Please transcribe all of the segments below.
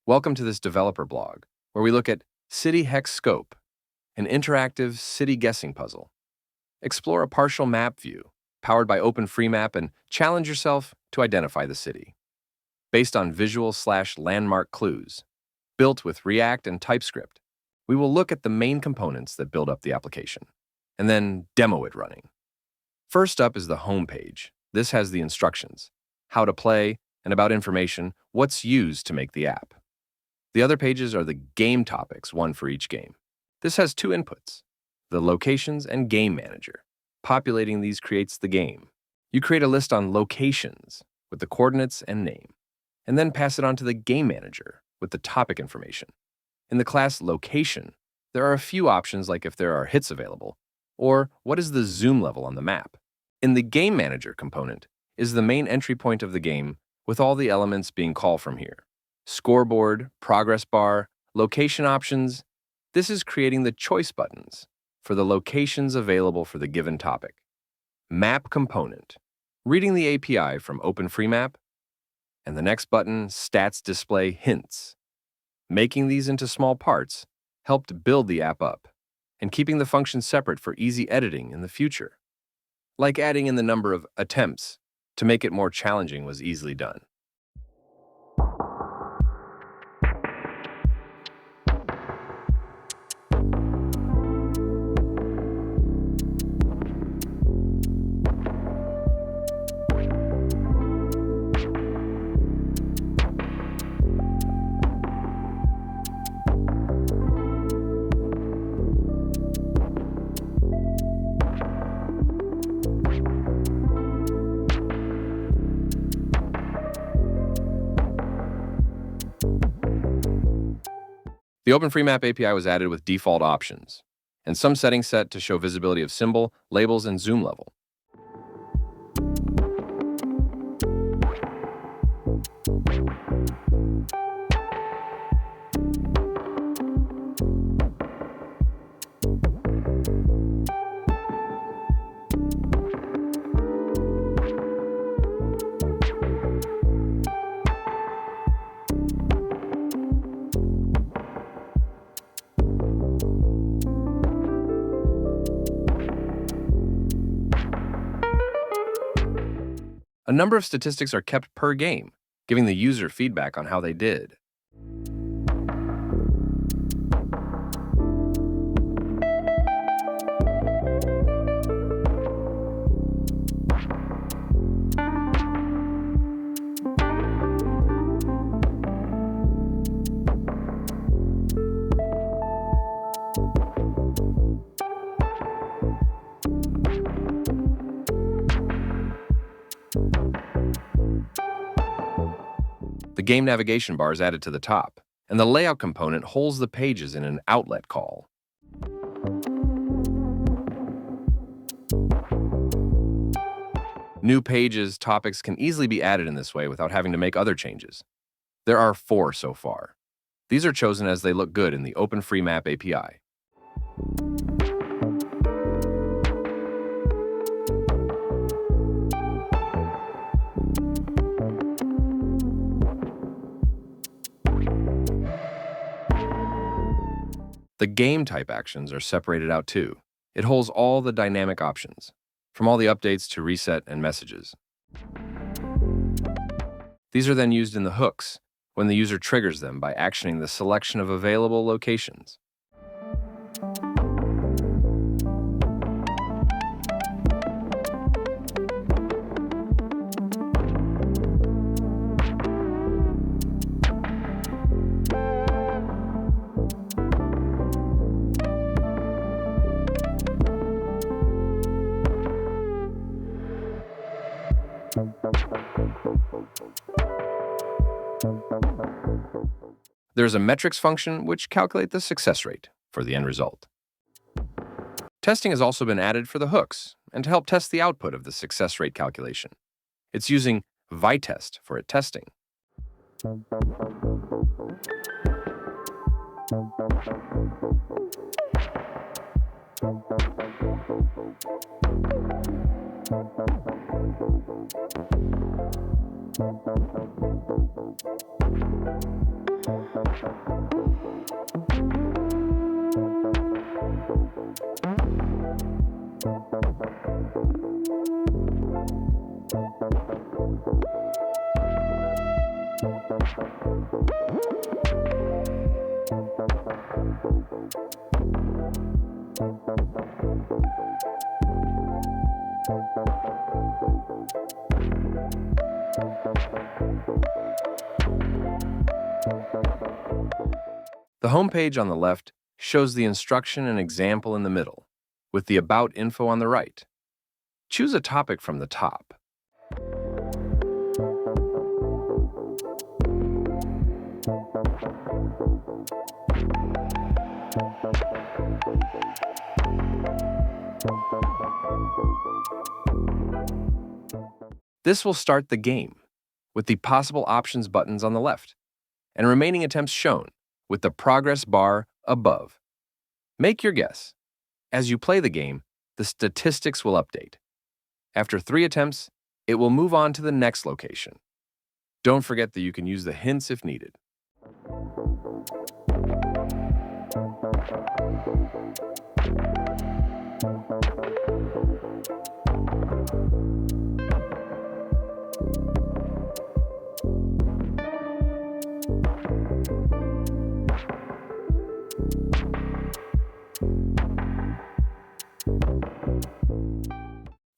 Welcome to this developer blog, where we look at CityHexScope, an interactive city guessing puzzle. Explore a partial map view, powered by OpenFreeMap, and challenge yourself to identify the city. Based on visual/landmark clues, built with React and TypeScript, we will look at the main components that build up the application, and then demo it running. First up is the home page. This has the instructions, how to play, and about information, what's used to make the app. The other pages are the game topics, one for each game. This has two inputs, the locations and game manager. Populating these creates the game. You create a list on locations with the coordinates and name, and then pass it on to the game manager with the topic information. In the class location, there are a few options like if there are hits available, or what is the zoom level on the map. In the game manager component is the main entry point of the game with all the elements being called from here. Scoreboard, progress bar, location options. This is creating the choice buttons for the locations available for the given topic. Map component, reading the API from OpenFreeMap, and the next button, stats display hints. Making these into small parts helped build the app up, and keeping the functions separate for easy editing in the future. Like adding in the number of attempts to make it more challenging was easily done. The OpenFreeMap API was added with default options, and some settings set to show visibility of symbol, labels, and zoom level. A number of statistics are kept per game, giving the user feedback on how they did. The game navigation bar is added to the top, and the layout component holds the pages in an outlet call. New pages, topics can easily be added in this way without having to make other changes. There are 4 so far. These are chosen as they look good in the OpenFreeMap API. The game type actions are separated out too. It holds all the dynamic options, from all the updates to reset and messages. These are then used in the hooks when the user triggers them by actioning the selection of available locations. There's a metrics function which calculates the success rate for the end result. Testing has also been added for the hooks and to help test the output of the success rate calculation. It's using Vitest for its testing. The home page on the left shows the instruction and example in the middle, with the About info on the right. Choose a topic from the top. This will start the game, with the possible options buttons on the left, and remaining attempts shown, with the progress bar above. Make your guess. As you play the game, the statistics will update. After 3 attempts, it will move on to the next location. Don't forget that you can use the hints if needed.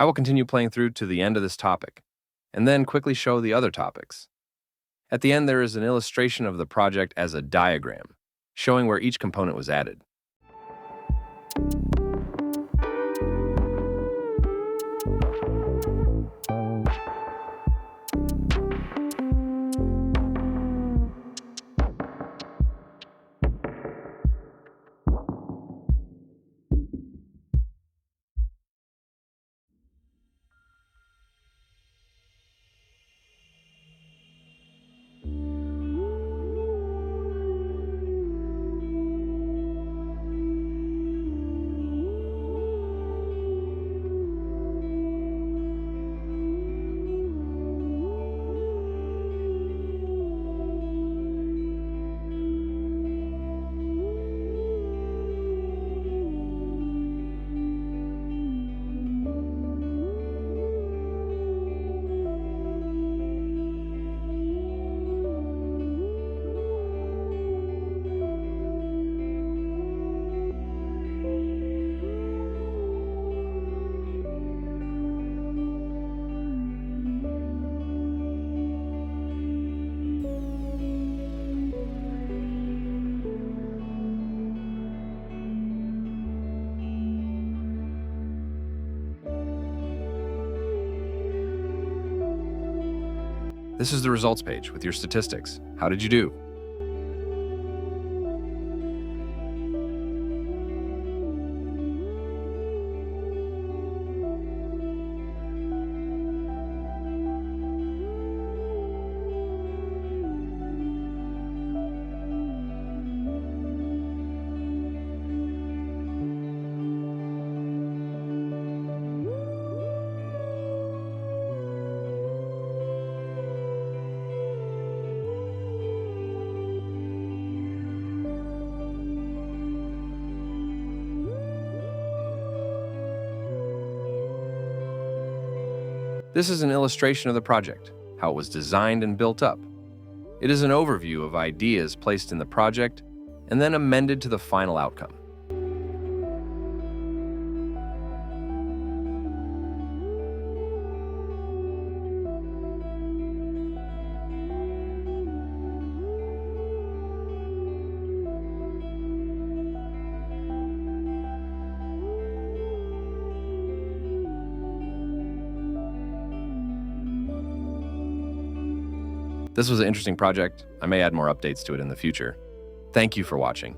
I will continue playing through to the end of this topic, and then quickly show the other topics. At the end, there is an illustration of the project as a diagram, showing where each component was added. This is the results page with your statistics. How did you do? This is an illustration of the project, how it was designed and built up. It is an overview of ideas placed in the project and then amended to the final outcome. This was an interesting project. I may add more updates to it in the future. Thank you for watching.